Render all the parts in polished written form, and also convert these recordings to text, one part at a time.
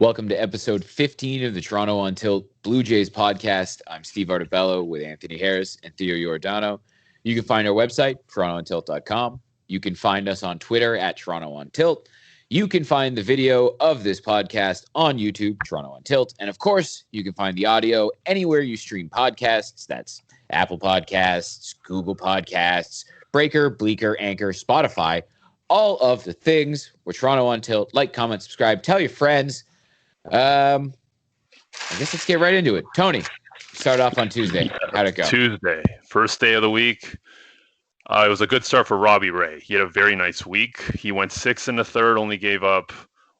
Welcome to episode 15 of the Toronto on Tilt Blue Jays podcast. I'm Steve Artabello with Anthony Harris and Theo Giordano. You can find our website, torontoontilt.com. You can find us on Twitter at Toronto on Tilt. You can find the video of this podcast on YouTube, Toronto on Tilt. And of course, you can find the audio anywhere you stream podcasts. That's Apple Podcasts, Google Podcasts, Breaker, Bleaker, Anchor, Spotify, all of the things. We're Toronto on Tilt. Like, comment, subscribe, tell your friends. I guess let's get right into it. Tony, start off on Tuesday. How'd it go? Tuesday, first day of the week. It was a good start for Robbie Ray. He had a very nice week. He went 6 in the third, only gave up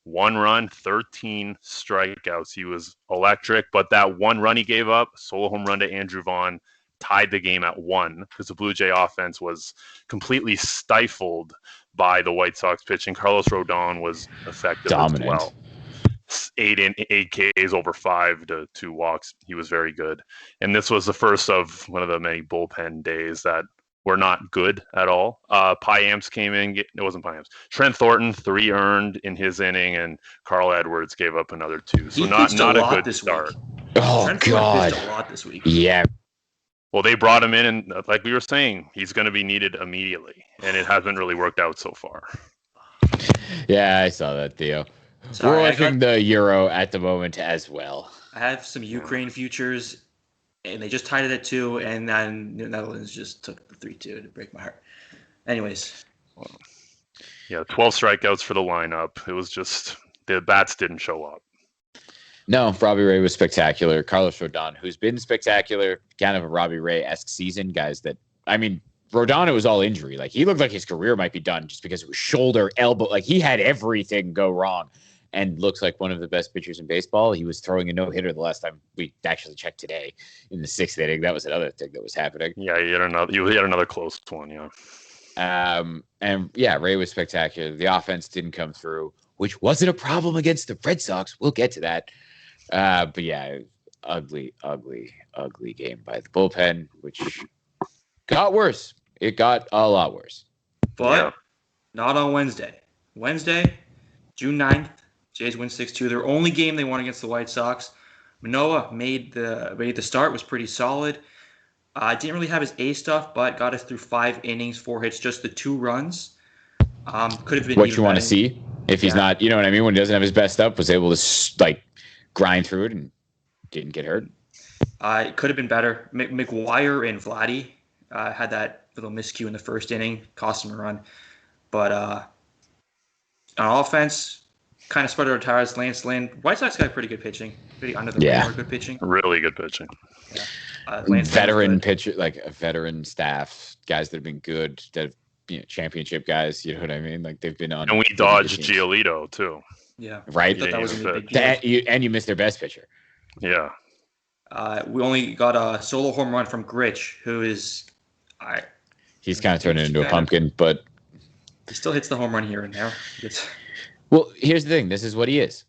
1 run, 13 strikeouts. He was electric, but that 1 run he gave up, solo home run to Andrew Vaughn, tied the game at 1 because the Blue Jay offense was completely stifled by the White Sox pitching. Carlos Rodon was effective as well. 8 Ks over 5 to 2 walks. He was very good. And this was the first of one of the many bullpen days that were not good at all. Piamps came in. It wasn't Piamps. Trent Thornton, 3 earned in his inning, and Carl Edwards gave up another 2. So not a good start. Oh, Trent God. pitched a lot this week. Yeah. Well, they brought him in, and like we were saying, he's going to be needed immediately. And it hasn't really worked out so far. Yeah, I saw that, Theo. Sorry, We're watching the Euro at the moment as well. I have some Ukraine futures, and they just tied it at 2, and then the Netherlands just took the 3-2 to break my heart. Anyways. Yeah, 12 strikeouts for the lineup. It was just the bats didn't show up. No, Robbie Ray was spectacular. Carlos Rodon, who's been spectacular, kind of a Robbie Ray-esque season, guys that, I mean, Rodon, it was all injury. Like, he looked like his career might be done just because it was shoulder, elbow. Like, he had everything go wrong and looks like one of the best pitchers in baseball. He was throwing a no-hitter the last time we actually checked today in the 6th inning. That was another thing that was happening. Yeah, he had another close one, yeah. And, yeah, Ray was spectacular. The offense didn't come through, which wasn't a problem against the Red Sox. We'll get to that. But, yeah, ugly game by the bullpen, which got worse. It got a lot worse. But not on Wednesday. Wednesday, June 9th, Jays win 6-2. Their only game they won against the White Sox. Manoah made the start, was pretty solid. Didn't really have his A stuff, but got us through 5 innings, 4 hits, just the 2 runs. Could have been what you want to see if he's not, you know what I mean, when he doesn't have his best stuff, was able to grind through it and didn't get hurt. It could have been better. McGuire and Vladdy had that little miscue in the first inning, cost him a run. But on offense, kind of spread our tires. Lance Lynn, White Sox got pretty good pitching, pretty under the radar good pitching. Really good pitching. Yeah. Veteran pitcher, like a veteran staff, guys that have been good, that have, championship guys. You know what I mean? Like, they've been on. And we dodged Giolito too. Yeah. Right. That was a big deal. And you missed their best pitcher. Yeah. We only got a solo home run from Grich, who is. He's kind of turning into a pumpkin, but he still hits the home run here and there. Well, here's the thing. This is what he is.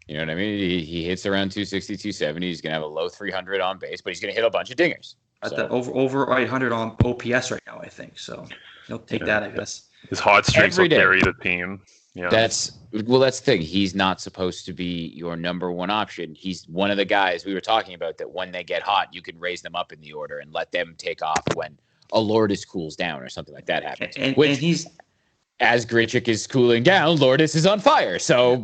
You know what I mean? He hits around 260, 270. He's going to have a low 300 on base, but he's going to hit a bunch of dingers. Over 800 on OPS right now, I think. So he'll take that, I guess. His hot streaks will carry the team. Yeah. That's the thing. He's not supposed to be your number one option. He's one of the guys we were talking about that when they get hot, you can raise them up in the order and let them take off when a Lourdes cools down or something like that happens. And he's as Grichuk is cooling down, Lourdes is on fire. So,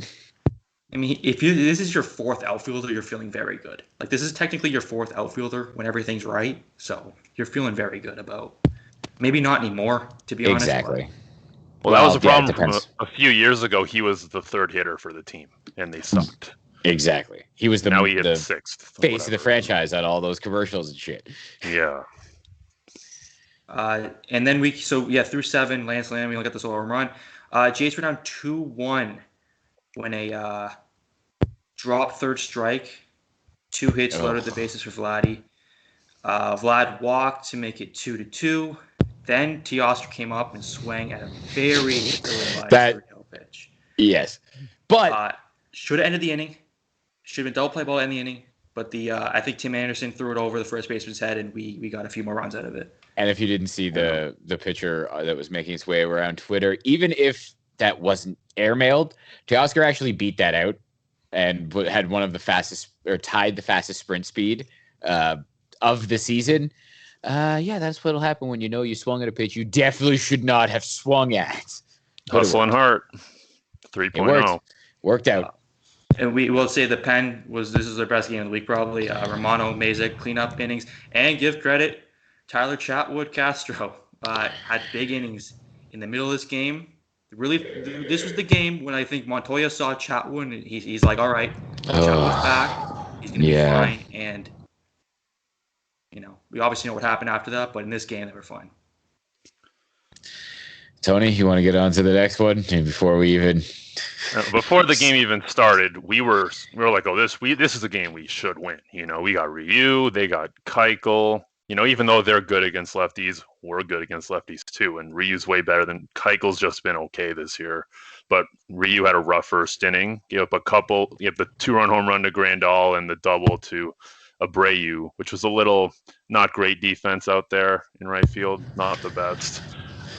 I mean, this is your 4th outfielder, you're feeling very good. Like, this is technically your 4th outfielder when everything's right. So you're feeling very good about. Maybe not anymore, to be honest. Exactly. Well, that was a problem a few years ago. He was the 3rd hitter for the team, and they sucked. Exactly. He was now he hit 6th. Face of the franchise on all those commercials and shit. Yeah. And then through 7, Lance Lynn, we only got this home run. Jays were down 2-1 when a drop 3rd strike, 2 hits loaded the bases for Vladdy. Vlad walked to make it 2-2. Then Teoscar came up and swung at a very ill-advised pitch. Yes. But should have ended the inning. Should have been double play ball in the inning. But I think Tim Anderson threw it over the first baseman's head, and we got a few more runs out of it. And if you didn't see the picture that was making its way around Twitter, even if that wasn't airmailed, Teoscar actually beat that out and had one of the fastest, or tied the fastest sprint speed of the season. That's what'll happen when you swung at a pitch you definitely should not have swung at. Hustle and heart. 3.0. Worked out. And we will say the Pen this is their best game of the week, probably. Romano, Mazek, cleanup innings. And give credit, Tyler Chatwood Castro had big innings in the middle of this game. Really, this was the game when I think Montoya saw Chatwood, and he's like, all right, Chatwood's back. He's going to be fine. And, we obviously know what happened after that, but in this game, they were fine. Tony, you want to get on to the next one? And before the game even started, we were like, oh, this is a game we should win. We got Ryu, they got Keuchel. Even though they're good against lefties, we're good against lefties too. And Ryu's way better than Keuchel's just been okay this year. But Ryu had a rough first inning. Gave up a couple. You have the 2-run home run to Grandal and the double to Abreu, which was a little not great defense out there in right field. Not the best.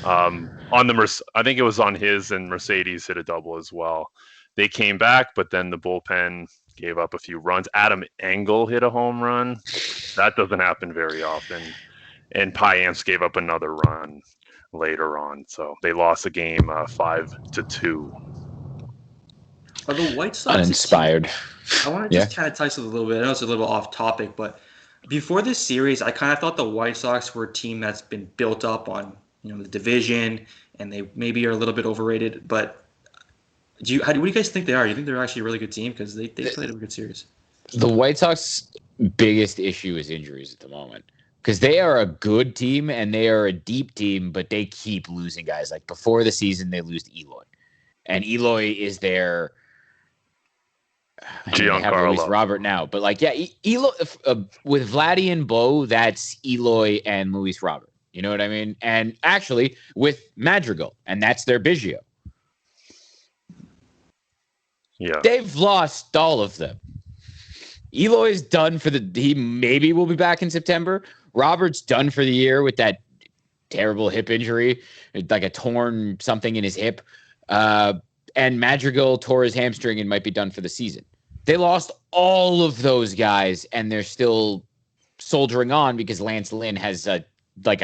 I think it was on his, and Mercedes hit a double as well. They came back, but then the bullpen gave up a few runs. Adam Engel hit a home run. That doesn't happen very often. And Payamps gave up another run later on. So they lost the game 5-2. Are the White Sox uninspired? I want to just kind of touch it a little bit. I know it's a little off topic, but before this series, I kind of thought the White Sox were a team that's been built up on the division, and they maybe are a little bit overrated. But what do you guys think they are? Do you think they're actually a really good team? Because they played a good series. The White Sox biggest issue is injuries at the moment, because they are a good team and they are a deep team, but they keep losing guys. Like before the season, they lose Eloy, and Eloy is their Giancarlo Robert now. But Eloy with Vladdy and Bo, that's Eloy and Luis Robert. You know what I mean? And actually with Madrigal, and that's their Biggio. Yeah, they've lost all of them. Eloy's done he maybe will be back in September. Robert's done for the year with that terrible hip injury, like a torn something in his hip. And Madrigal tore his hamstring and might be done for the season. They lost all of those guys, and they're still soldiering on because Lance Lynn has a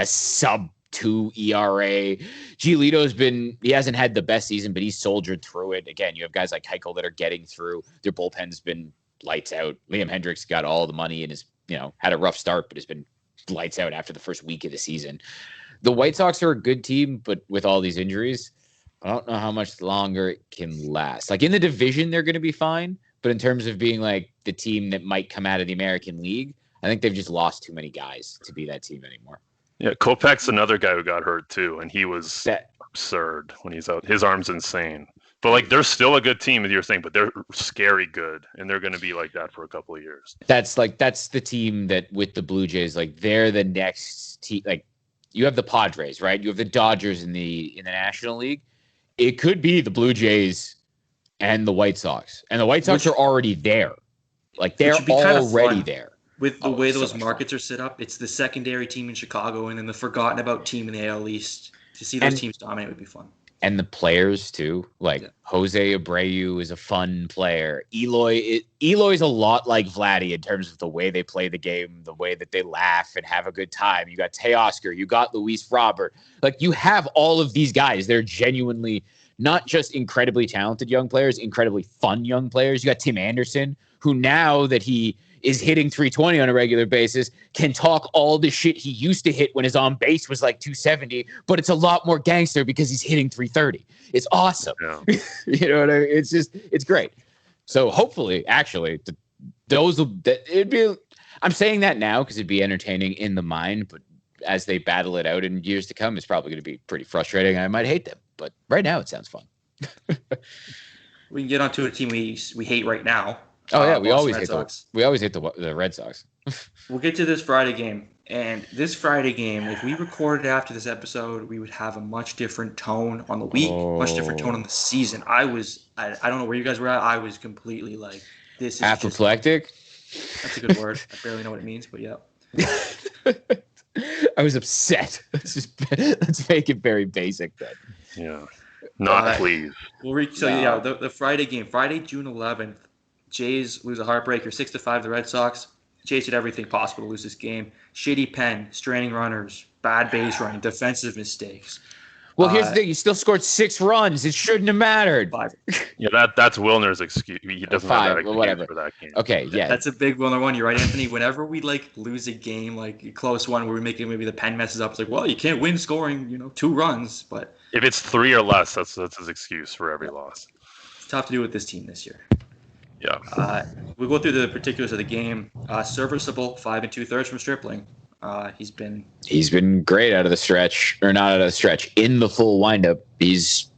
sub-2 ERA. Giolito's he hasn't had the best season, but he's soldiered through it. Again, you have guys like Keuchel that are getting through. Their bullpen's been lights out. Liam Hendricks got all the money and had a rough start, but has been lights out after the first week of the season. The White Sox are a good team, but with all these injuries, I don't know how much longer it can last. Like in the division, they're going to be fine, but in terms of being like the team that might come out of the American League, I think they've just lost too many guys to be that team anymore. Yeah, Kopech's another guy who got hurt too, and he was absurd when he's out. His arm's insane. But they're still a good team, as you're saying, but they're scary good, and they're going to be like that for a couple of years. That's the team that with the Blue Jays, they're the next team. You have the Padres, right? You have the Dodgers in the National League. It could be the Blue Jays and the White Sox, and the White Sox are already there. They're already there. With the way those markets are set up, it's the secondary team in Chicago and then the forgotten about team in the AL East. To see those teams dominate would be fun. And the players too, Jose Abreu is a fun player. Eloy's a lot like Vladdy in terms of the way they play the game, the way that they laugh and have a good time. You got Teoscar, you got Luis Robert. You have all of these guys. They're genuinely not just incredibly talented young players, incredibly fun young players. You got Tim Anderson, who now that he is hitting 320 on a regular basis, can talk all the shit he used to hit when his on base was 270, but it's a lot more gangster because he's hitting 330. It's awesome. Yeah. You know what I mean? It's great. So hopefully, actually, I'm saying that now because it'd be entertaining in the mind, but as they battle it out in years to come, it's probably going to be pretty frustrating. I might hate them, but right now it sounds fun. We can get onto a team we hate right now. Oh yeah, we always hate the Red Sox. We'll get to this Friday game, and this Friday game, if we recorded after this episode, we would have a much different tone on the week, much different tone on the season. I don't know where you guys were at. I was completely this is apoplectic. That's a good word. I barely know what it means, but yeah. I was upset. Let's make it very basic then. Yeah. Not pleased. The Friday game, Friday, June 11th. Jays lose a heartbreaker, 6-5 the Red Sox. Jays did everything possible to lose this game. Shitty pen, stranding runners, bad base running, defensive mistakes. Well, here's the thing. You still scored 6 runs. It shouldn't have mattered. 5. Yeah, that's Wilner's excuse. He doesn't have that excuse whatever. for that game. Okay, yeah. That's a big Wilner one. You're right, Anthony. Whenever we lose a game, like a close one where we make it, maybe the pen messes up, it's like, well, you can't win scoring, 2 runs. But if it's 3 or less, that's his excuse for every loss. It's tough to do with this team this year. Yeah. We'll go through the particulars of the game. Serviceable 5 2/3 from Stripling. He's been great out of the stretch, or not out of the stretch, in the full windup. He's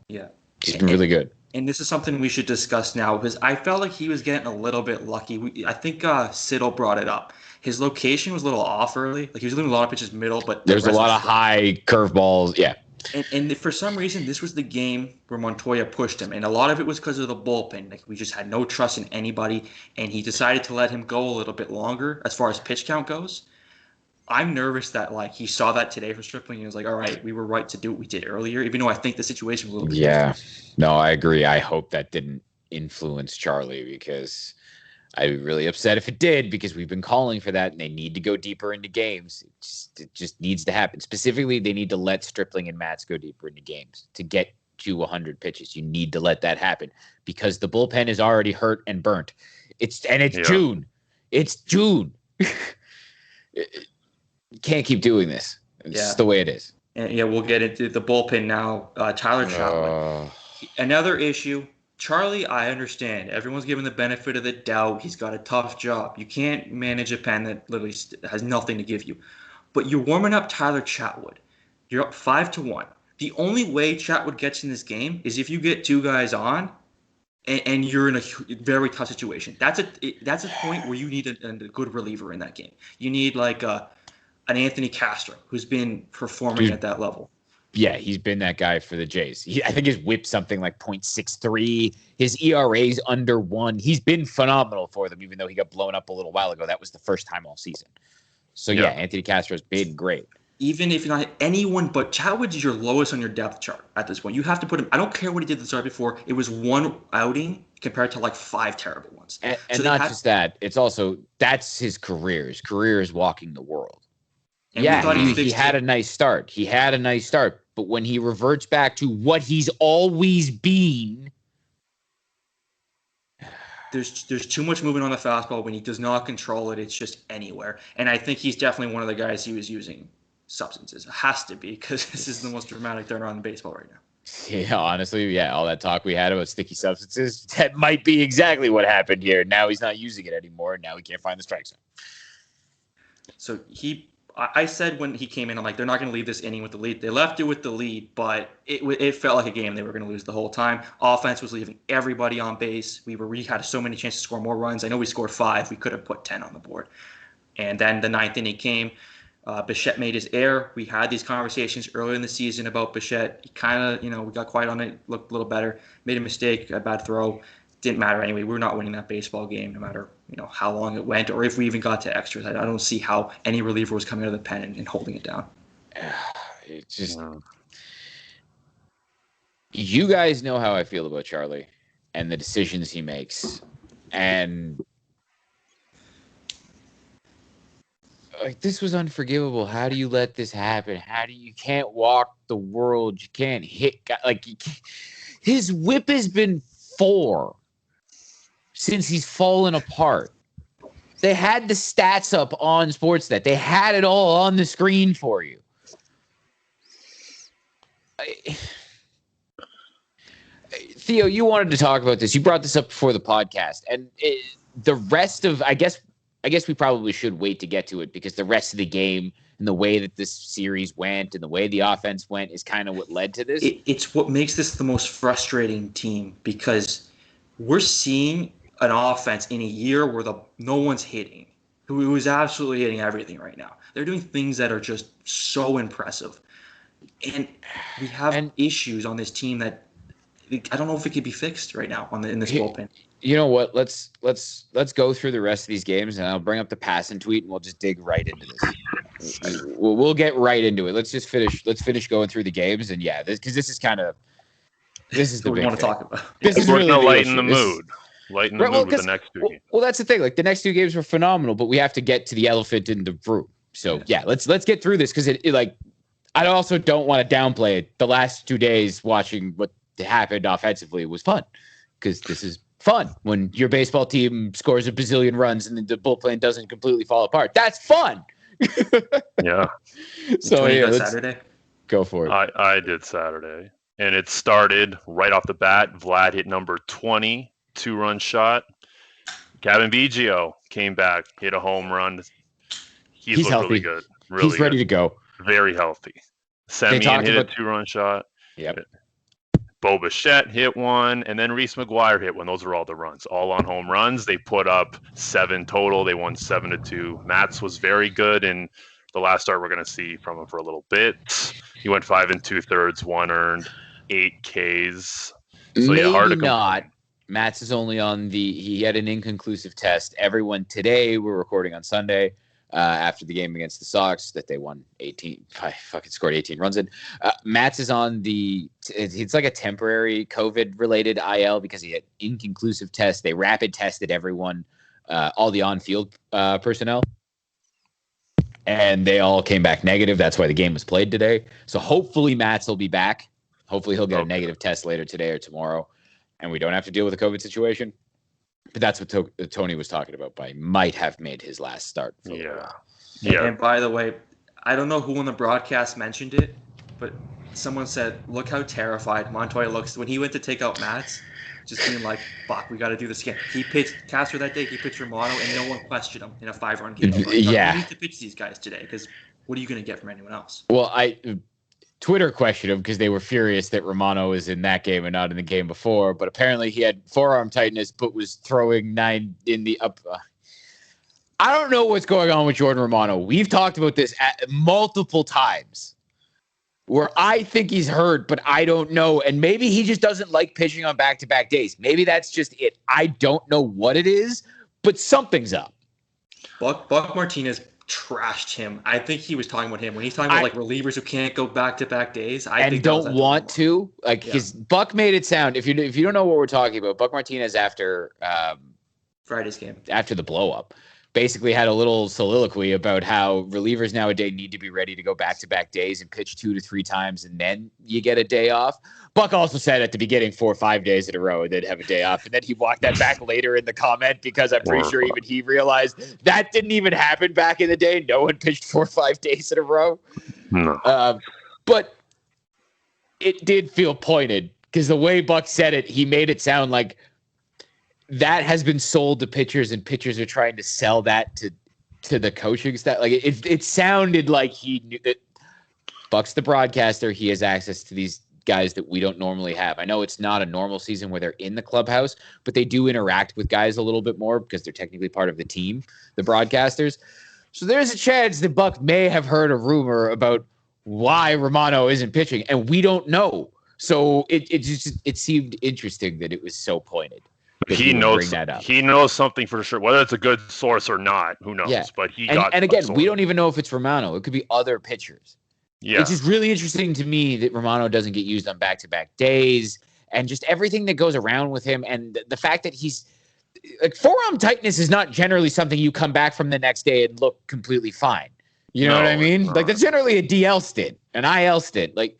been really good. And this is something we should discuss now because I felt like he was getting a little bit lucky. I think Siddle brought it up. His location was a little off early. Like he was doing a lot of pitches middle, but there's a lot of high curveballs. Yeah. And for some reason, this was the game where Montoya pushed him. And a lot of it was because of the bullpen. Like we just had no trust in anybody. And he decided to let him go a little bit longer as far as pitch count goes. I'm nervous that he saw that today from Stripling and was like, all right, we were right to do what we did earlier, even though I think the situation was a little bit different. No, I agree. I hope that didn't influence Charlie because I'd be really upset if it did because we've been calling for that and they need to go deeper into games. It just needs to happen. Specifically, they need to let Stripling and Matz go deeper into games to get to 100 pitches. You need to let that happen because the bullpen is already hurt and burnt. It's June. It's June. You can't keep doing this. It's just the way it is. And we'll get into the bullpen now. Tyler Chatwood. Another issue. Charlie, I understand. Everyone's given the benefit of the doubt. He's got a tough job. You can't manage a pen that literally has nothing to give you. But you're warming up Tyler Chatwood. You're up 5-1. The only way Chatwood gets in this game is if you get 2 guys on and you're in a very tough situation. That's a point where you need a good reliever in that game. You need an Anthony Castro who's been performing at that level. Yeah, he's been that guy for the Jays. I think his whip's something like .63. His ERA's under 1. He's been phenomenal for them, even though he got blown up a little while ago. That was the first time all season. So, Anthony Castro's been great. Even if you're not anyone but Chatwood's your lowest on your depth chart at this point. You have to put him – I don't care what he did at the start before. It was 1 outing compared to 5 terrible ones. And so not just that. It's also – that's his career. His career is walking the world. And he had a nice start. But when he reverts back to what he's always been, there's too much movement on the fastball. When he does not control it, it's just anywhere. And I think he's definitely one of the guys he was using substances. It has to be because this is the most dramatic turnaround in baseball right now. Yeah, honestly, all that talk we had about sticky substances, that might be exactly what happened here. Now he's not using it anymore. Now he can't find the strike zone. So I said when he came in, I'm like, they're not going to leave this inning with the lead. They left it with the lead, but it felt like a game they were going to lose the whole time. Offense was leaving everybody on base. We had so many chances to score more runs. I know we scored 5. We could have put 10 on the board. And then the 9th inning came. Bichette made his error. We had these conversations earlier in the season about Bichette. He kind of, we got quiet on it, looked a little better, made a mistake, a bad throw. Didn't matter anyway. We were not winning that baseball game, no matter how long it went, or if we even got to extras. I don't see how any reliever was coming out of the pen and holding it down. It's just you guys know how I feel about Charlie and the decisions he makes, and this was unforgivable. How do you let this happen? You can't walk the world? You can't hit his whip has been 4. Since he's fallen apart. They had the stats up on Sportsnet. They had it all on the screen for you. Theo, you wanted to talk about this. You brought this up before the podcast. And the rest of, I guess we probably should wait to get to it because the rest of the game and the way that this series went and the way the offense went is kind of what led to this. It's what makes this the most frustrating team because we're seeing an offense in a year where no one's hitting, who is absolutely hitting everything right now. They're doing things that are just so impressive. And we have issues on this team that I don't know if it could be fixed right now in this bullpen. You know what? Let's go through the rest of these games, and I'll bring up the pass and tweet, and we'll just dig right into this. We'll get right into it. Let's finish going through the games, and this is the big big want to thing. talk about. This is really going to lighten the mood. Lighten the Right, mood with the next two games. Well, that's the thing. Like the next two games were phenomenal, but we have to get to the elephant in the room. So yeah, let's get through this because it like I also don't want to downplay it. The last 2 days watching what happened offensively was fun because this is fun when your baseball team scores a bazillion runs and then the bullpen doesn't completely fall apart. That's fun. Yeah. So let's Saturday. Go for it. I did Saturday, and it started right off the bat. Vlad hit number 20, 2-run shot. Gavin Biggio came back, hit a home run. He's looked healthy. Really good. Really He's ready good. to go. Very healthy. Semien hit a 2-run shot. Yep. Bo Bichette hit one, and then Reese McGuire hit one. Those are all the runs, all on home runs. They put up 7 total. They won 7-2. Matz was very good, and the last start we're going to see from him for a little bit. He went 5 2/3, 1 earned, 8 Ks. So Maybe hard to not. Matz is only on he had an inconclusive test. Everyone today, we're recording on Sunday, after the game against the Sox that they won 18. I fucking scored 18 runs in. Matz is on it's like a temporary COVID-related IL because he had inconclusive tests. They rapid tested everyone, all the on-field personnel, and they all came back negative. That's why the game was played today. So hopefully Matz will be back. Hopefully he'll get a negative test later today or tomorrow, and we don't have to deal with a COVID situation. But that's what Tony was talking about. By might have made his last start. Yeah. And by the way, I don't know who on the broadcast mentioned it, but someone said, "Look how terrified Montoya looks when he went to take out Matz." Just being like, "Fuck, we got to do this again." He pitched Castro that day. He pitched Romano, and no one questioned him in a 5-run game. Like, yeah, you need to pitch these guys today because what are you going to get from anyone else? Well, Twitter questioned him because they were furious that Romano was in that game and not in the game before. But apparently he had forearm tightness, but was throwing 9 in the up. I don't know what's going on with Jordan Romano. We've talked about this multiple times where I think he's hurt, but I don't know. And maybe he just doesn't like pitching on back-to-back days. Maybe that's just it. I don't know what it is, but something's up. Buck Martinez trashed him. I think he was talking about him when he's talking about like relievers who can't go back-to-back days. I think don't want to. Like his Buck made it sound. If you don't know what we're talking about, Buck Martinez after Friday's game, after the blow-up, basically had a little soliloquy about how relievers nowadays need to be ready to go back-to-back days and pitch 2 to 3 times, and then you get a day off. Buck also said at the beginning 4 or 5 days in a row, and then have a day off, and then he walked that back later in the comment because I'm pretty sure even he realized that didn't even happen back in the day. No one pitched 4 or 5 days in a row. No. But it did feel pointed because the way Buck said it, he made it sound like that has been sold to pitchers, and pitchers are trying to sell that to the coaching staff. Like it sounded like he knew that Buck's the broadcaster. He has access to these guys that we don't normally have. I know it's not a normal season where they're in the clubhouse, but they do interact with guys a little bit more because they're technically part of the team, the broadcasters. So there's a chance that Buck may have heard a rumor about why Romano isn't pitching, and we don't know. So it seemed interesting that it was so pointed. He knows something for sure, whether it's a good source or not. Who knows? Yeah. But and again, we don't even know if it's Romano. It could be other pitchers. Yeah, it's just really interesting to me that Romano doesn't get used on back-to-back days, and just everything that goes around with him, and the fact that he's like forearm tightness is not generally something you come back from the next day and look completely fine. You know what I mean? Like that's generally a DL stint, an IL stint, like.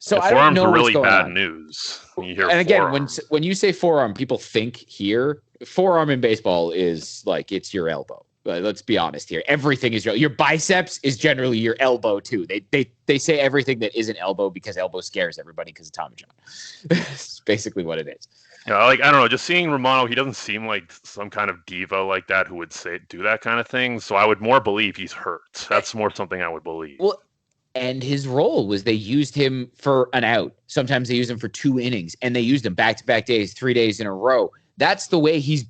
So I don't know what's going bad on. News. When you hear and again, forearm. when you say forearm, people think here. Forearm in baseball is like it's your elbow. Let's be honest here. Everything is your biceps is generally your elbow too. They say everything that isn't elbow because elbow scares everybody because of Tommy John. It's basically what it is. Yeah, like I don't know. Just seeing Romano, he doesn't seem like some kind of diva like that who would do that kind of thing. So I would more believe he's hurt. That's more something I would believe. Well. And his role was they used him for an out. Sometimes they used him for 2 innings, and they used him back-to-back days, 3 days in a row. That's the way he's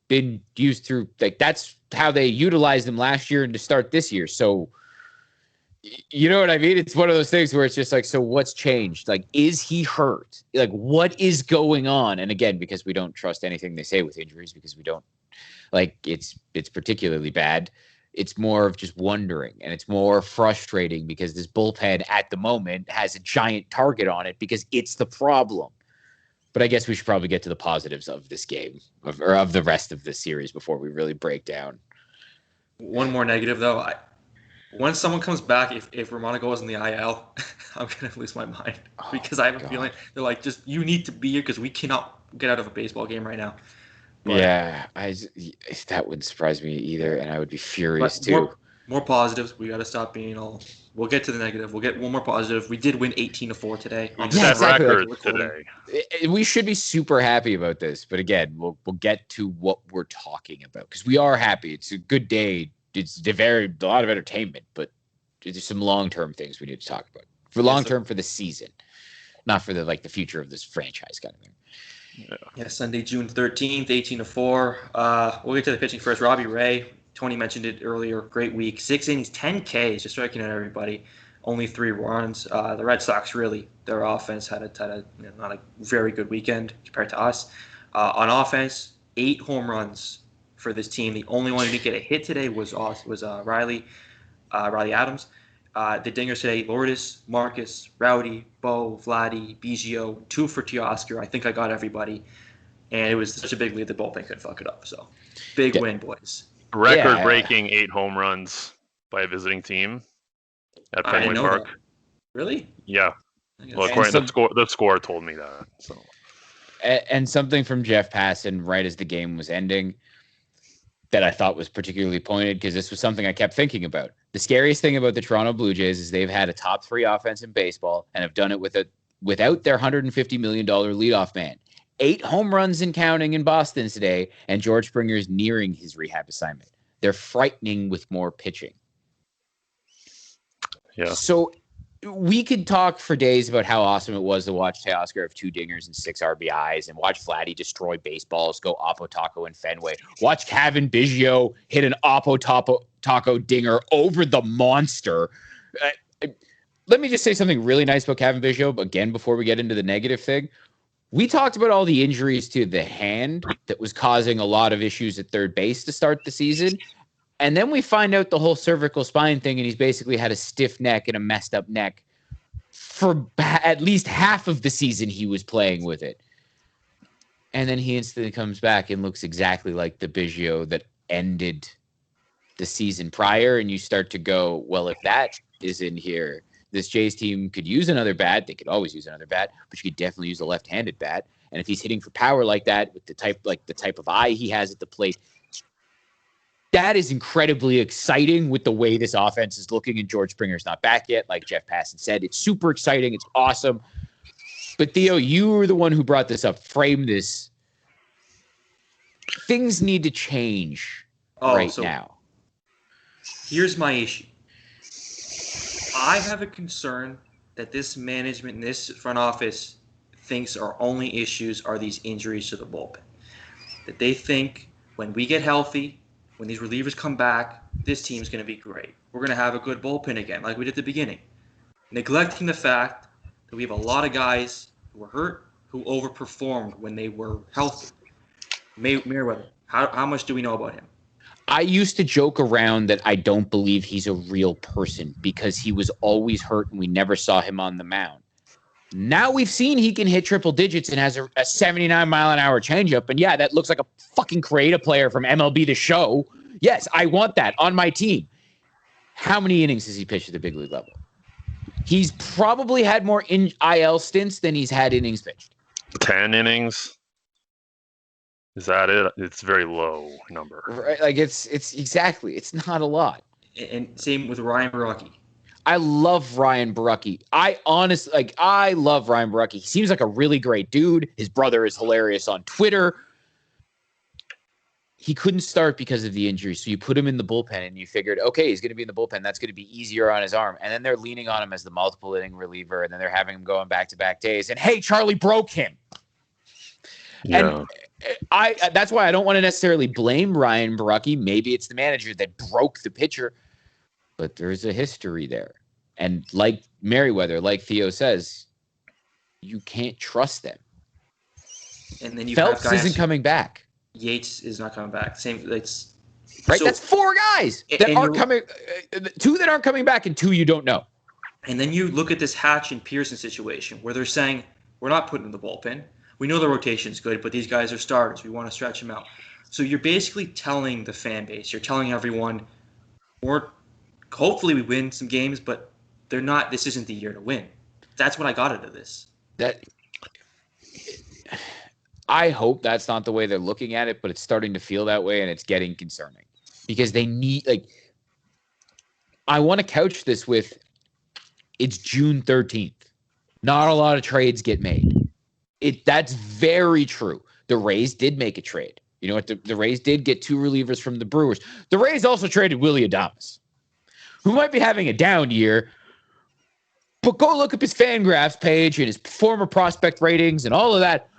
been used through. Like that's how they utilized him last year and to start this year. So, you know what I mean? It's one of those things where it's just like, so what's changed? Like, is he hurt? Like, what is going on? And again, because we don't trust anything they say with injuries, because we don't like it's particularly bad. It's more of just wondering, and it's more frustrating because this bullpen at the moment has a giant target on it because it's the problem. But I guess we should probably get to the positives of this game or of the rest of this series before we really break down. One more negative, though. When someone comes back, if Romano goes in the IL, I'm going to lose my mind because I have a feeling they're like, just you need to be here because we cannot get out of a baseball game right now. But, yeah, that wouldn't surprise me either, and I would be furious too. More positives. We got to stop being all. We'll get to the negative. We'll get one more positive. We did win 18-4 today. Record today. We should be super happy about this, but again, we'll get to what we're talking about because we are happy. It's a good day. It's a lot of entertainment, but there's some long-term things we need to talk about. For long-term, for the season, not for the future of this franchise kind of thing. Yeah, Sunday, June 13th, 18-4. We'll get to the pitching first. Robbie Ray, Tony mentioned it earlier. Great week. 6 innings, 10 Ks, just striking out everybody. Only 3 runs. The Red Sox really, their offense had a not a very good weekend compared to us. On offense, 8 home runs for this team. The only one who didn't get a hit today was Riley Adams. The dingers today: Lourdes, Marcus, Rowdy, Bo, Vladdy, Biggio, 2 for Teoscar. I think I got everybody, and it was such a big lead that bullpen couldn't fuck it up. So, big win, boys. Record-breaking 8 home runs by a visiting team at Fenway Park. That. Really? Yeah. Well, according to the score told me that. So. And something from Jeff Passan right as the game was ending that I thought was particularly pointed because this was something I kept thinking about. The scariest thing about the Toronto Blue Jays is they've had a top 3 offense in baseball and have done it without their $150 million leadoff man. 8 home runs and counting in Boston today, and George Springer's nearing his rehab assignment. They're frightening with more pitching. Yeah. So we could talk for days about how awesome it was to watch Teoscar have 2 dingers and 6 RBIs and watch Vladdy destroy baseballs, go Oppo Taco and Fenway. Watch Kevin Biggio hit an Oppo Taco dinger over the monster. Let me just say something really nice about Kevin Biggio, again, before we get into the negative thing. We talked about all the injuries to the hand that was causing a lot of issues at third base to start the season. And then we find out the whole cervical spine thing, and he's basically had a stiff neck and a messed up neck for at least half of the season he was playing with it. And then he instantly comes back and looks exactly like the Biggio that ended the season prior. And you start to go, well, if that is in here, this Jays team could use another bat. They could always use another bat, but you could definitely use a left-handed bat. And if he's hitting for power like that, with the type of eye he has at the plate, that is incredibly exciting with the way this offense is looking, and George Springer's not back yet, like Jeff Passan said. It's super exciting. It's awesome. But, Theo, you were the one who brought this up. Frame this. Things need to change now. Here's my issue. I have a concern that this management and this front office thinks our only issues are these injuries to the bullpen. That they think when we get healthy, when these relievers come back, this team's going to be great. We're going to have a good bullpen again, like we did at the beginning. Neglecting the fact that we have a lot of guys who were hurt, who overperformed when they were healthy. Merriweather, how much do we know about him? I used to joke around that I don't believe he's a real person because he was always hurt and we never saw him on the mound. Now we've seen he can hit triple digits and has a 79-mile-an-hour changeup. And, yeah, that looks like a fucking creative player from MLB The Show. Yes, I want that on my team. How many innings has he pitched at the big league level? He's probably had more IL stints than he's had innings pitched. 10 innings. Is that it? It's a very low number. Right? Like it's exactly. It's not a lot. And same with Ryan Barucki. I love Ryan Barucki. I love Ryan Barucki. He seems like a really great dude. His brother is hilarious on Twitter. He couldn't start because of the injury, so you put him in the bullpen, and you figured, okay, he's going to be in the bullpen. That's going to be easier on his arm. And then they're leaning on him as the multiple inning reliever, and then they're having him going back-to-back days. And, hey, Charlie broke him. Yeah. And that's why I don't want to necessarily blame Ryan Barucki. Maybe it's the manager that broke the pitcher. But there's a history there. And like Merriweather, like Theo says, you can't trust them. And then Phelps isn't coming back. Yates is not coming back. Right? So, that's 4 guys that aren't coming. 2 that aren't coming back and 2 you don't know. And then you look at this Hatch and Pearson situation where they're saying, we're not putting in the bullpen. we know the rotation's good, but these guys are starters. We want to stretch them out. So you're basically telling the fan base, you're telling everyone, hopefully we win some games, but this isn't the year to win. That's what I got out of this. I hope that's not the way they're looking at it, but it's starting to feel that way, and it's getting concerning because they need, I want to couch this with, it's June 13th. Not a lot of trades get made. That's very true. The Rays did make a trade. You know what? The Rays did get 2 relievers from the Brewers. The Rays also traded Willy Adames, who might be having a down year, but go look up his Fangraphs page and his former prospect ratings and all of that.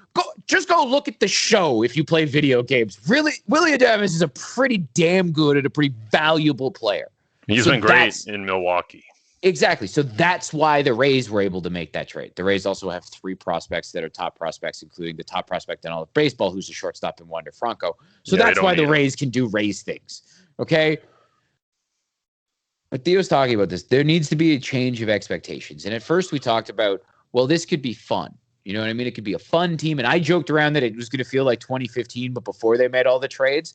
Just go look at the show if you play video games. Really, Willy Adames is a pretty damn good and a pretty valuable player. He's been great in Milwaukee. Exactly. So that's why the Rays were able to make that trade. The Rays also have 3 prospects that are top prospects, including the top prospect in all of baseball, who's a shortstop in Wander Franco. So that's why the Rays can do Rays things. Okay? But Theo's talking about this. There needs to be a change of expectations. And at first we talked about, well, this could be fun. You know what I mean? It could be a fun team. And I joked around that it was going to feel like 2015, but before they made all the trades.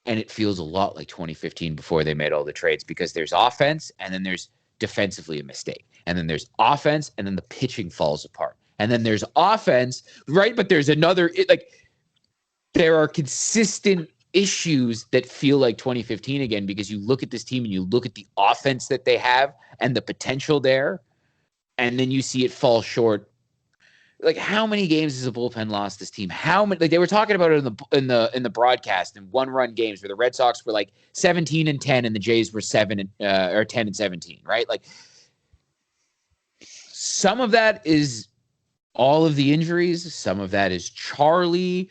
And it feels a lot like 2015 before they made all the trades because there's offense and then there's defensively a mistake. And then there's offense and then the pitching falls apart. And then there's offense, right? But there's another, there are consistent issues that feel like 2015 again because you look at this team and you look at the offense that they have and the potential there. And then you see it fall short. How many games has a bullpen lost this team? How many? They were talking about it in the broadcast in 1-run games where the Red Sox were 17-10 and the Jays were 10-17, right? Some of that is all of the injuries. Some of that is Charlie.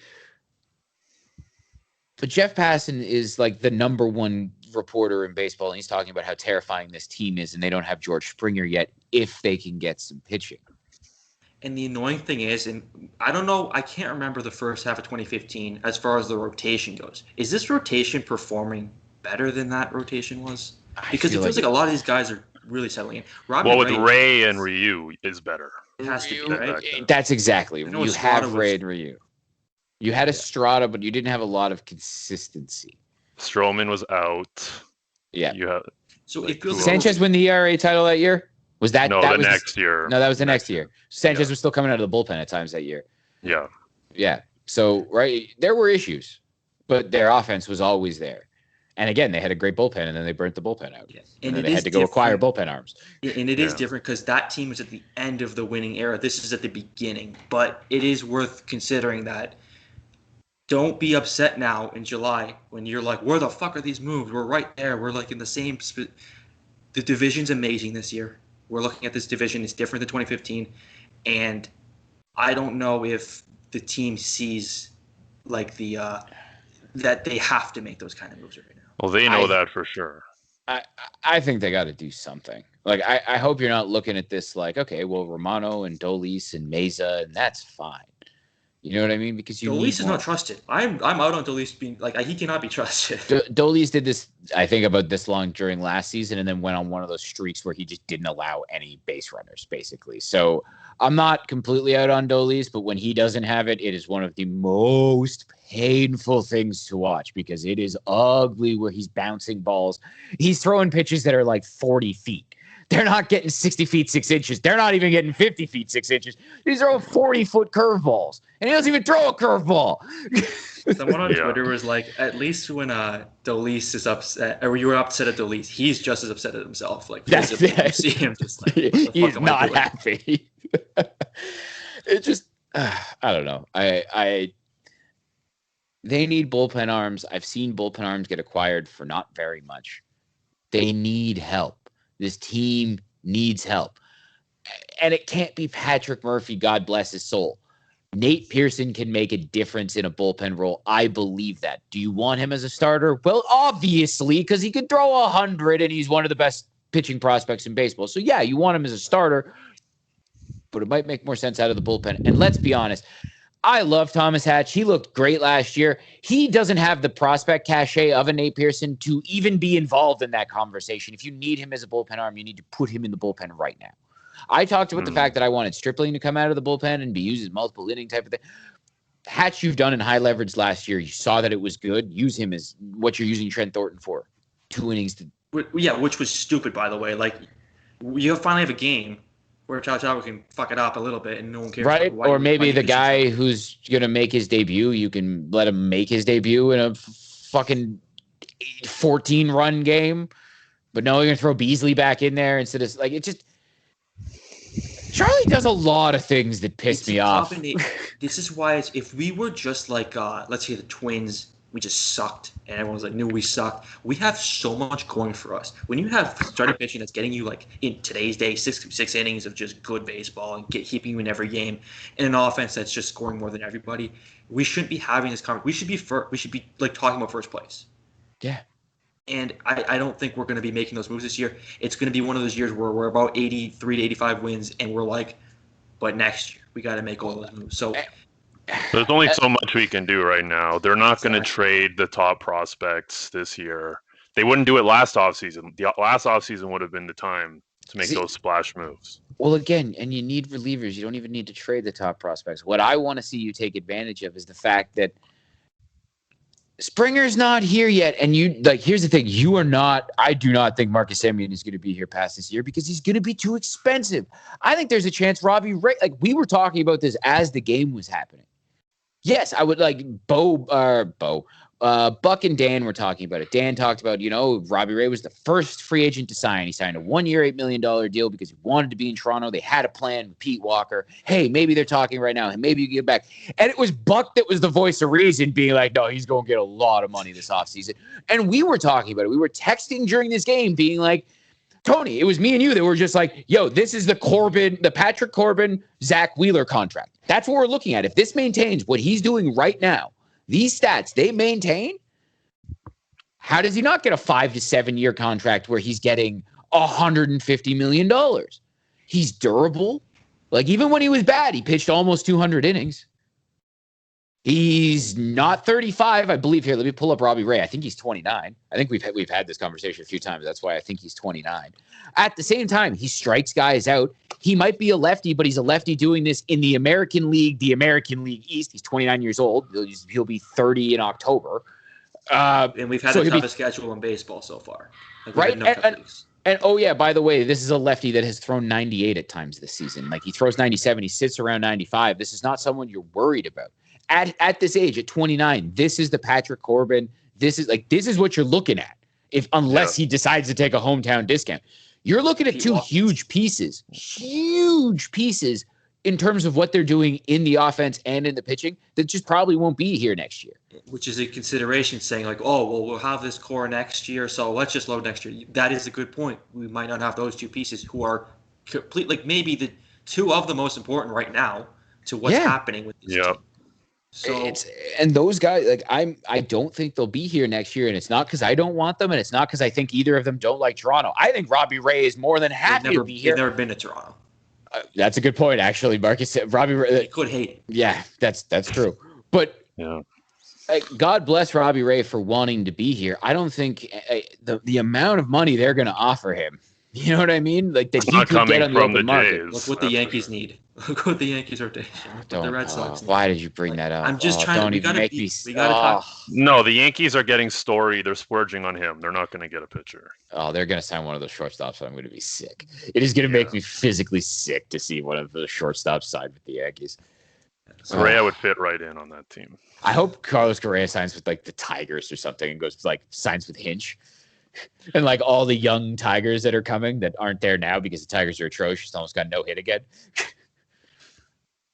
But Jeff Passan is the number one reporter in baseball, and he's talking about how terrifying this team is, and they don't have George Springer yet if they can get some pitching. And the annoying thing is, and I don't know, I can't remember the first half of 2015 as far as the rotation goes. Is this rotation performing better than that rotation was? Because it feels like a lot of these guys are really settling in. Robbie with Ray and Ryu is better. It has to be, right? That's exactly. You have Ray and Ryu. You had Estrada, but you didn't have a lot of consistency. Stroman was out. Yeah. So it feels Sanchez win the ERA title that year? Was that no? That the next year. No, that was the next year. Sanchez was still coming out of the bullpen at times that year. Yeah. Yeah. So there were issues, but their offense was always there. And again, they had a great bullpen, and then they burnt the bullpen out. Yes. And then they had to go acquire bullpen arms. And it is different because that team was at the end of the winning era. This is at the beginning. But it is worth considering that. Don't be upset now in July when you're like, where the fuck are these moves? We're right there. We're in the same. The division's amazing this year. We're looking at this division. It's different than 2015. And I don't know if the team sees that they have to make those kind of moves right now. Well, they know that for sure. I think they got to do something. I hope you're not looking at this okay, well, Romano and Dolis and Meza, and that's fine. You know what I mean? Because Dolis is not trusted. I'm out on Dolis being he cannot be trusted. Dolis did this, I think, about this long during last season, and then went on one of those streaks where he just didn't allow any base runners, basically. So I'm not completely out on Dolis, but when he doesn't have it, it is one of the most painful things to watch because it is ugly where he's bouncing balls. He's throwing pitches that are 40 feet. They're not getting 60 feet, 6 inches. They're not even getting 50 feet, 6 inches. He's throwing 40-foot curveballs. And he doesn't even throw a curveball. Someone on Twitter was at least when Dolis is upset, or you were upset at Dolis, he's just as upset at himself. Physically, you see him just he's not happy. It just, I don't know. They need bullpen arms. I've seen bullpen arms get acquired for not very much. They need help. This team needs help. And it can't be Patrick Murphy, God bless his soul. Nate Pearson can make a difference in a bullpen role. I believe that. Do you want him as a starter? Well, obviously, because he could throw 100 and he's one of the best pitching prospects in baseball. So, yeah, you want him as a starter, but it might make more sense out of the bullpen. And let's be honest, I love Thomas Hatch. He looked great last year. He doesn't have the prospect cachet of a Nate Pearson to even be involved in that conversation. If you need him as a bullpen arm, you need to put him in the bullpen right now. I talked about the fact that I wanted Stripling to come out of the bullpen and be used as multiple inning type of thing. Hatch you've done in high leverage last year. You saw that it was good. Use him as what you're using Trent Thornton for. 2 innings to. Yeah, which was stupid, by the way. Like, you finally have a game where Chavo can fuck it up a little bit and no one cares. Right? Or maybe the guy who's going to make his debut, you can let him make his debut in a fucking 14-run game. But no, you're going to throw Beasley back in there instead of, like, it just. Charlie does a lot of things that piss me off. This is why if we were just like, let's say the Twins, we just sucked, and everyone's like, no, we sucked. We have so much going for us. When you have starting pitching that's getting you, like, in today's day, six innings of just good baseball and keeping you in every game, and an offense that's just scoring more than everybody, we shouldn't be having this conversation. We should be like talking about first place. Yeah. And I don't think we're going to be making those moves this year. It's going to be one of those years where we're about 83 to 85 wins, and we're like, but next year we got to make all those moves. So there's only so much we can do right now. They're not going to trade the top prospects this year. They wouldn't do it last offseason. The last offseason would have been the time to make those splash moves. Well, again, and you need relievers. You don't even need to trade the top prospects. What I want to see you take advantage of is the fact that Springer's not here yet, and here's the thing: I do not think Marcus Semien is going to be here past this year because he's going to be too expensive. I think there's a chance Robbie Ray, like we were talking about this as the game was happening. Yes, I would like Buck and Dan were talking about it. Dan talked about, Robbie Ray was the first free agent to sign. He signed a 1-year, $8 million deal because he wanted to be in Toronto. They had a plan with Pete Walker. Hey, maybe they're talking right now, and maybe you get back. And it was Buck that was the voice of reason, being like, no, he's going to get a lot of money this offseason. And we were talking about it. We were texting during this game being like, Tony, it was me and you that were just like, yo, this is the Patrick Corbin, Zach Wheeler contract. That's what we're looking at. If this maintains what he's doing right now, these stats, they maintain, how does he not get a 5 to 7 year contract where he's getting $150 million? He's durable. Like, even when he was bad, he pitched almost 200 innings. He's not 35, I believe. Here, let me pull up Robbie Ray. I think he's 29. I think we've had this conversation a few times. That's why I think he's 29. At the same time, he strikes guys out. He might be a lefty, but he's a lefty doing this in the American League East. He's 29 years old. He'll be 30 in October. And we've had the toughest schedule in baseball so far. Right? And oh, yeah, by the way, this is a lefty that has thrown 98 at times this season. Like, he throws 97. He sits around 95. This is not someone you're worried about. At this age, at 29, this is the Patrick Corbin. This is what you're looking at. Unless he decides to take a hometown discount, you're looking at two huge pieces in terms of what they're doing in the offense and in the pitching that just probably won't be here next year. Which is a consideration, saying like, oh, well, we'll have this core next year, so let's just load next year. That is a good point. We might not have those two pieces who are complete, like maybe the two of the most important right now to what's happening with this team. So and those guys, like I don't think they'll be here next year, and it's not because I don't want them, and it's not because I think either of them don't like Toronto. I think Robbie Ray is more than happy to be here. They've never been to Toronto. That's a good point, actually. Marcus said Robbie Ray. They could hate it. Yeah, that's true. But God bless Robbie Ray for wanting to be here. I don't think the amount of money they're going to offer him. You know what I mean? Like that he could get on the open market. Look what the Yankees need. Look what the Yankees rotation. The Red Sox. Why did you bring that up? I'm just trying. Don't even make me. We gotta talk. No, the Yankees are getting Story. They're splurging on him. They're not going to get a pitcher. Oh, they're going to sign one of those shortstops. So I'm going to be sick. It is going to make me physically sick to see one of the shortstops side with the Yankees. Correa would fit right in on that team. I hope Carlos Correa signs with like the Tigers or something and goes like signs with Hinch. And like all the young Tigers that are coming that aren't there now because the Tigers are atrocious, almost got no hit again.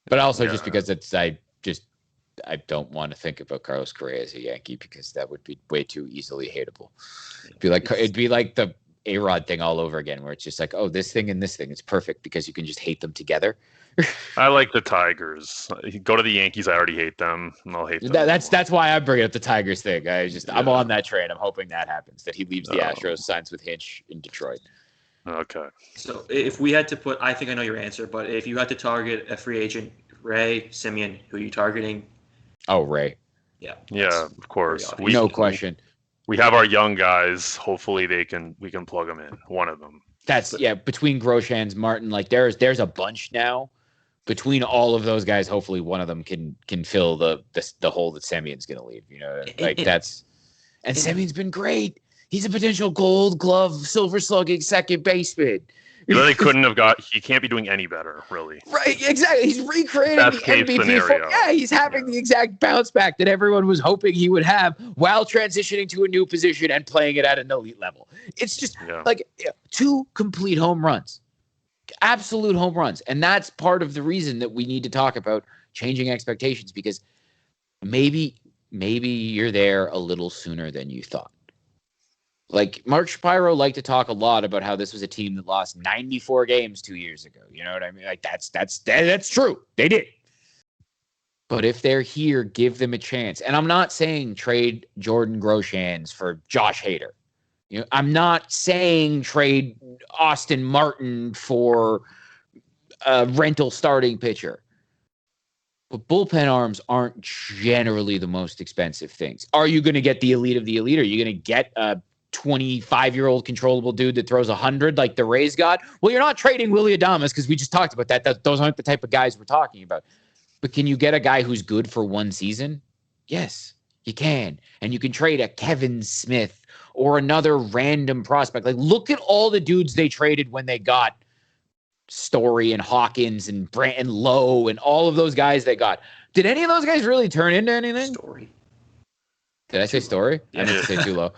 But also just because I don't want to think about Carlos Correa as a Yankee because that would be way too easily hateable. It'd be like the A-Rod thing all over again, where it's just like, oh, this thing and this thing, it's perfect because you can just hate them together. I like the Tigers. Go to the Yankees. I already hate them, and I'll hate them. That's why I'm bringing up the Tigers thing. I'm on that train. I'm hoping that happens. That he leaves the Astros, signs with Hinch in Detroit. Okay. So if we had to put, I think I know your answer, but if you had to target a free agent, Ray, Semien, who are you targeting? Oh, Ray. Yeah. Yeah, of course. No question. We have our young guys. Hopefully we can plug them in. One of them. That's between Groshans, Martin, like there's a bunch now. Between all of those guys, hopefully one of them can fill the hole that Semien's going to leave. And Semien's been great. He's a potential Gold Glove, Silver Slugging second baseman. He really he can't be doing any better, really. Right, exactly. He's recreating the MVP. He's having the exact bounce back that everyone was hoping he would have while transitioning to a new position and playing it at an elite level. It's just like 2 complete home runs. Absolute home runs. And that's part of the reason that we need to talk about changing expectations, because maybe you're there a little sooner than you thought. Like Mark Shapiro liked to talk a lot about how this was a team that lost 94 games 2 years ago. You know what I mean? Like that's true. They did. But if they're here, give them a chance. And I'm not saying trade Jordan Groshans for Josh Hader. I'm not saying trade Austin Martin for a rental starting pitcher. But bullpen arms aren't generally the most expensive things. Are you going to get the elite of the elite? Are you going to get a 25-year-old controllable dude that throws 100 like the Rays got? Well, you're not trading Willy Adames because we just talked about that. Those aren't the type of guys we're talking about. But can you get a guy who's good for one season? Yes, you can. And you can trade a Kevin Smith or another random prospect. Like, look at all the dudes they traded when they got Story and Hawkins and Brant and Lowe and all of those guys they got. Did any of those guys really turn into anything? Story. Did I say Story? Yeah. I didn't say too low.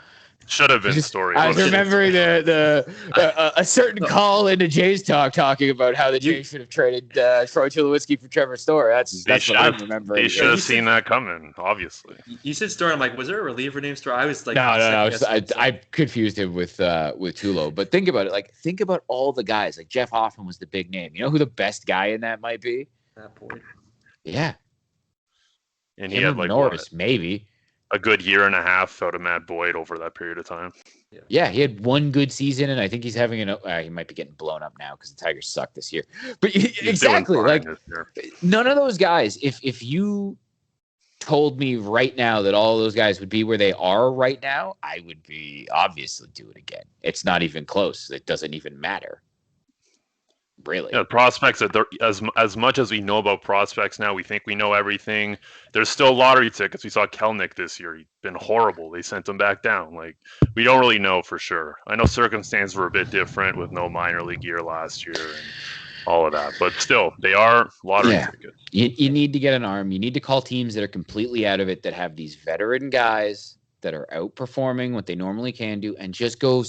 Should have been Story. I was remembering a certain call into Jay's talking about how the Jays should have traded Troy Tulowitzki for Trevor Story. That's what I'm remembering. They should have seen that coming, obviously. You said Story. I'm like, was there a reliever named Story? I was like, no. I confused him with Tulo. But think about it. Like, think about all the guys. Like Jeff Hoffman was the big name. You know who the best guy in that might be? That Boyd. Yeah. And he had like Norris, maybe. A good year and a half out of Matt Boyd over that period of time. Yeah, he had one good season, and I think he's having he might be getting blown up now because the Tigers suck this year. But exactly, like none of those guys. If you told me right now that all those guys would be where they are right now, I would be obviously do it again. It's not even close. It doesn't even matter. Really? Yeah, prospects that as much as we know about prospects now, we think we know everything. There's still lottery tickets. We saw Kelnick this year. He's been horrible. They sent him back down. Like, we don't really know for sure. I know circumstances were a bit different with no minor league year last year and all of that, but still, they are lottery tickets. You need to get an arm. You need to call teams that are completely out of it, that have these veteran guys that are outperforming what they normally can do, and just go.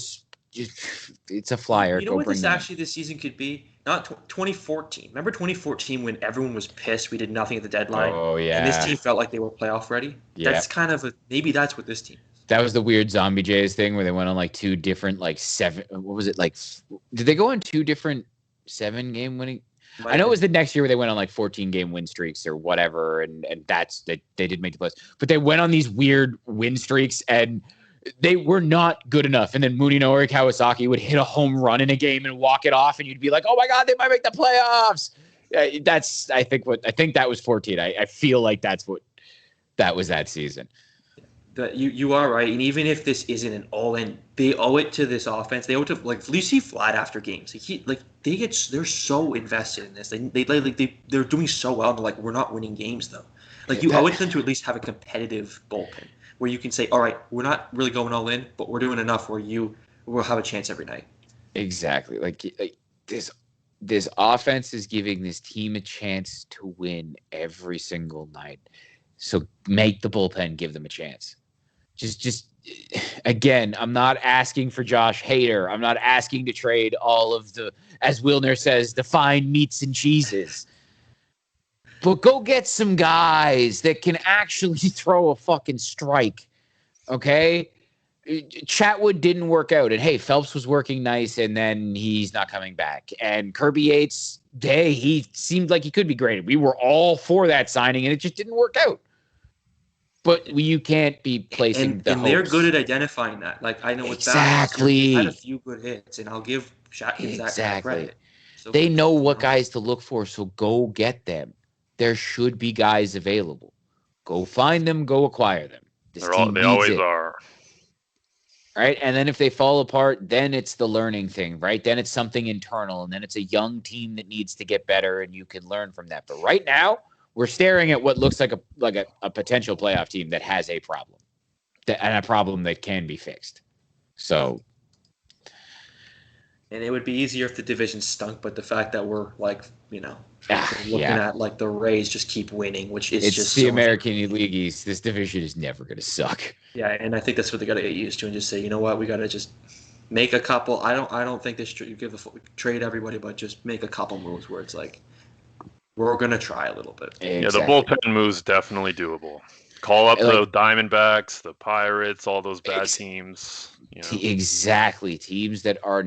It's a flyer. You know what this season could be? Not 2014. Remember 2014 when everyone was pissed we did nothing at the deadline? Oh, yeah. And this team felt like they were playoff ready? Yeah. That's kind of maybe that's what this team is. That was the weird Zombie Jays thing where they went on like 2 different, like 7. What was it? Like, did they go on 2 different 7-game winning? I know it was the next year where they went on like 14-game win streaks or whatever. And that's they did make the playoffs. But they went on these weird win streaks and they were not good enough. And then Munenori Kawasaki would hit a home run in a game and walk it off, and you'd be like, "Oh my God, they might make the playoffs." I think that was 14. I feel like that was that season. You are right, and even if this isn't an all-in, they owe it to this offense. They owe it to like you see Vlad after games. They're so invested in this. They're doing so well. And they're like, we're not winning games though. Like you owe it to them to at least have a competitive bullpen where you can say, all right, we're not really going all in, but we're doing enough where you will have a chance every night. Exactly. Like this offense is giving this team a chance to win every single night. So make the bullpen give them a chance. Just again, I'm not asking for Josh Hader. I'm not asking to trade all of the, as Wilner says, the fine meats and cheeses. But go get some guys that can actually throw a fucking strike, okay? Chatwood didn't work out, and hey, Phelps was working nice, and then he's not coming back. And Kirby Yates, he seemed like he could be great. We were all for that signing, and it just didn't work out. But you can't be placing the hopes. And they're good at identifying that. Like, I know with exactly. that, had a few good hits, and I'll give Shatkins that kind of credit. So they know what guys to look for, so go get them. There should be guys available. Go find them. Go acquire them. They always are. right? And then if they fall apart, then it's the learning thing, right? Then it's something internal, and then it's a young team that needs to get better, and you can learn from that. But right now, we're staring at what looks like a potential playoff team that has a problem, and a problem that can be fixed. So, and it would be easier if the division stunk, but the fact that we're like, looking at like the Rays just keep winning, which is it's just the American League East. This division is never going to suck. Yeah, and I think that's what they got to get used to and just say, you know what, we got to just make a couple. I don't think they should trade everybody, but just make a couple moves where it's like we're going to try a little bit. Exactly. Yeah, the bullpen moves definitely doable. Call up the Diamondbacks, the Pirates, all those bad teams. Exactly, teams that are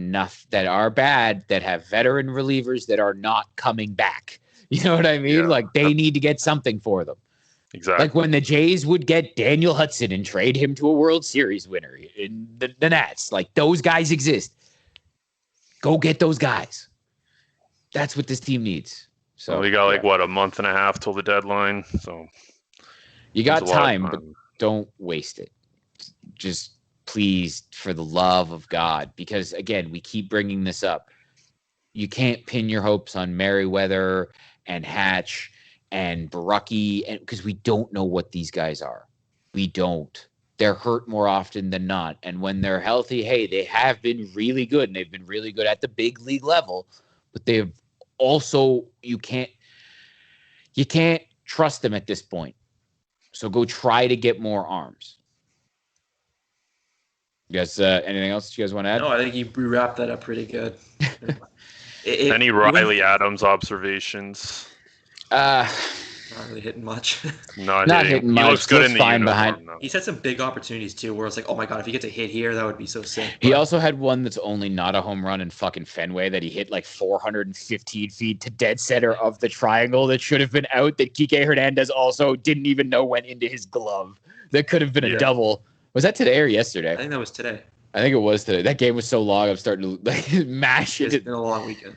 bad, that have veteran relievers that are not coming back. You know what I mean? Yeah. Like they need to get something for them. Exactly. Like when the Jays would get Daniel Hudson and trade him to a World Series winner in the Nats. Like those guys exist. Go get those guys. That's what this team needs. So we got a month and a half till the deadline. So you got time, but don't waste it. Just please, for the love of God, because again, we keep bringing this up. You can't pin your hopes on Merriweather and Hatch and Barucki, and because we don't know what these guys are. We don't. They're hurt more often than not. And when they're healthy, hey, they have been really good, and they've been really good at the big league level, but they've also, you can't trust them at this point. So go try to get more arms. You guys, anything else you guys want to add? No, I think you wrapped that up pretty good. Any Riley Adams observations? Not really hitting much. Not hitting much. He looks good in the uniform, though. He's had some big opportunities, too, where it's like, oh, my God, if he gets a hit here, that would be so sick. He also had one that's only not a home run in fucking Fenway that he hit like 415 feet to dead center of the triangle that should have been out, that Kike Hernandez also didn't even know went into his glove. That could have been a double. Was that today or yesterday? I think that was today. I think it was today. That game was so long, I'm starting to mash it. It's been a long weekend.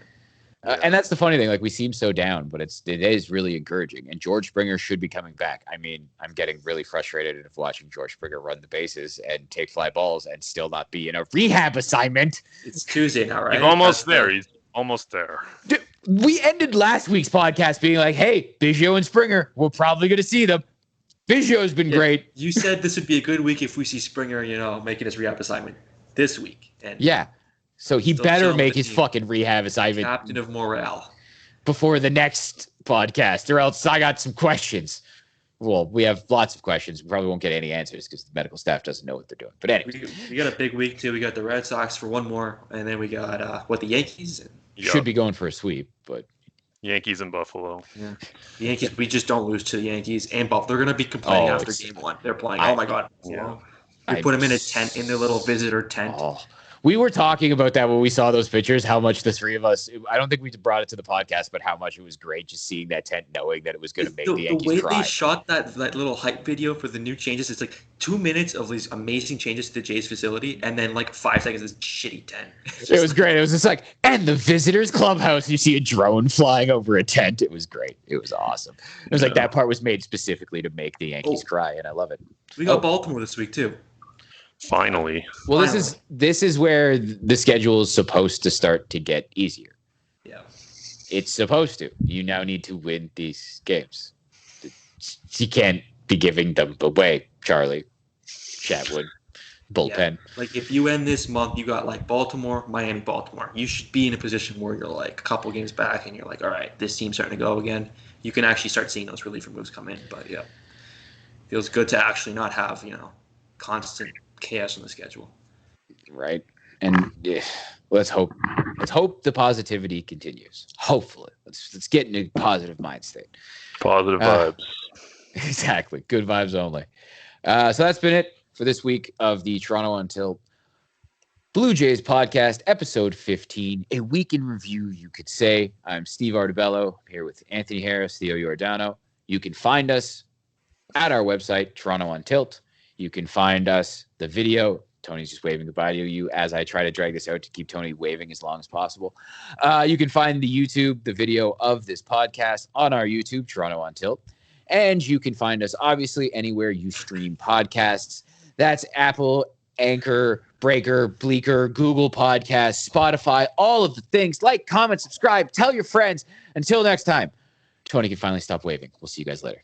And that's the funny thing. Like, we seem so down, but it is really encouraging. And George Springer should be coming back. I mean, I'm getting really frustrated of watching George Springer run the bases and take fly balls and still not be in a rehab assignment. It's Tuesday now, right? He's almost there. He's almost there. Dude, we ended last week's podcast being like, hey, Biggio and Springer, we're probably going to see them. Biggio's been great. You said this would be a good week if we see Springer, making his rehab assignment this week. And yeah. So he better make his fucking rehab assignment. Captain of morale. Before the next podcast, or else I got some questions. Well, we have lots of questions. We probably won't get any answers because the medical staff doesn't know what they're doing. But anyway. We got a big week, too. We got the Red Sox for one more. And then we got, the Yankees? Should be going for a sweep, but... Yankees and Buffalo. Yeah. The Yankees, we just don't lose to the Yankees and Buffalo. They're going to be complaining after game one. They're playing. Oh, my God. We put them in a tent, in their little visitor tent. We were talking about that when we saw those pictures, how much the three of us, I don't think we brought it to the podcast, but how much it was great just seeing that tent, knowing that it was going to make the Yankees cry. The way they shot that little hype video for the new changes, it's like 2 minutes of these amazing changes to the Jays facility, and then like 5 seconds of this shitty tent. It was great. It was just like, and the visitors clubhouse, you see a drone flying over a tent. It was great. It was awesome. It was like that part was made specifically to make the Yankees cry, and I love it. We got Baltimore this week, too. Finally. Well, this is where the schedule is supposed to start to get easier. Yeah. It's supposed to. You now need to win these games. You can't be giving them away, Charlie, Chatwood, bullpen. Yeah. Like if you end this month, you got like Baltimore, Miami, Baltimore. You should be in a position where you're like a couple games back and you're like, all right, this team's starting to go again. You can actually start seeing those reliever moves come in. But yeah, feels good to actually not have, constant chaos on the schedule. Right. And let's hope the positivity continues. Hopefully. Let's get in a positive mind state. Positive vibes. Exactly. Good vibes only. So that's been it for this week of the Toronto Until Blue Jays podcast, episode 15. A week in review, you could say. I'm Steve Artabello. I'm here with Anthony Harris, Theo Giordano. You can find us at our website, Toronto on Tilt. You can find us, the video. Tony's just waving goodbye to you as I try to drag this out to keep Tony waving as long as possible. You can find the YouTube, the video of this podcast on our YouTube, Toronto on Tilt. And you can find us, obviously, anywhere you stream podcasts. That's Apple Anchor, Breaker, Bleaker, Google Podcasts, Spotify, all of the things. Like, comment, subscribe, tell your friends. Until next time, Tony can finally stop waving. We'll see you guys later.